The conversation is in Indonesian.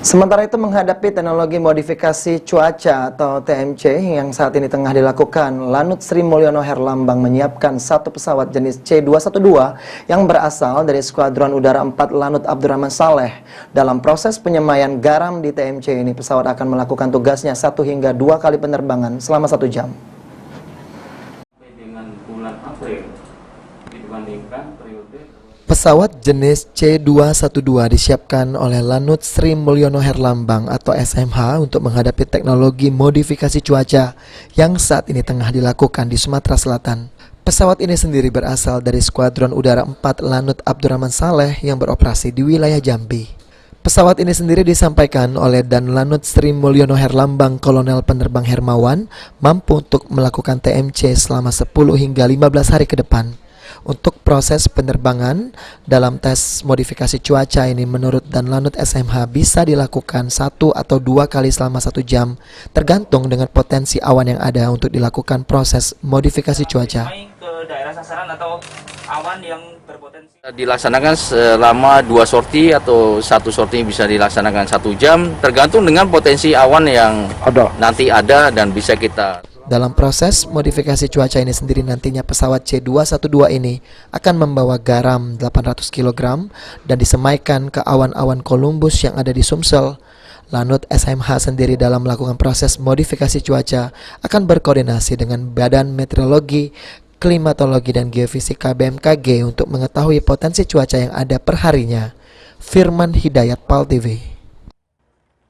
Sementara itu menghadapi teknologi modifikasi cuaca atau TMC yang saat ini tengah dilakukan, Lanut Sri Mulyono Herlambang menyiapkan satu pesawat jenis C-212 yang berasal dari Skuadron Udara 4 Lanut Abdurrahman Saleh. Dalam proses penyemaian garam di TMC ini, pesawat akan melakukan tugasnya 1 hingga 2 kali penerbangan selama 1 jam. Dengan bulan April dibandingkan periode Pesawat jenis C-212 disiapkan oleh Lanut Sri Mulyono Herlambang atau SMH untuk menghadapi teknologi modifikasi cuaca yang saat ini tengah dilakukan di Sumatera Selatan. Pesawat ini sendiri berasal dari Skuadron Udara 4 Lanut Abdurrahman Saleh yang beroperasi di wilayah Jambi. Pesawat ini sendiri disampaikan oleh Dan Lanut Sri Mulyono Herlambang Kolonel Penerbang Hermawan mampu untuk melakukan TMC selama 10 hingga 15 hari ke depan. Untuk proses penerbangan dalam tes modifikasi cuaca ini menurut Dan Lanut SMH bisa dilakukan 1 atau 2 kali selama 1 jam tergantung dengan potensi awan yang ada untuk dilakukan proses modifikasi cuaca. Ke daerah sasaran atau awan yang berpotensi dilaksanakan selama 2 sorti atau 1 sorti bisa dilaksanakan 1 jam tergantung dengan potensi awan yang nanti ada dan bisa kita. Dalam proses modifikasi cuaca ini sendiri nantinya pesawat C-212 ini akan membawa garam 800 kg dan disemaikan ke awan-awan Columbus yang ada di Sumsel. Lanut SMH sendiri dalam melakukan proses modifikasi cuaca akan berkoordinasi dengan Badan Meteorologi, Klimatologi dan Geofisika BMKG untuk mengetahui potensi cuaca yang ada per harinya. Firman Hidayat, PAL TV.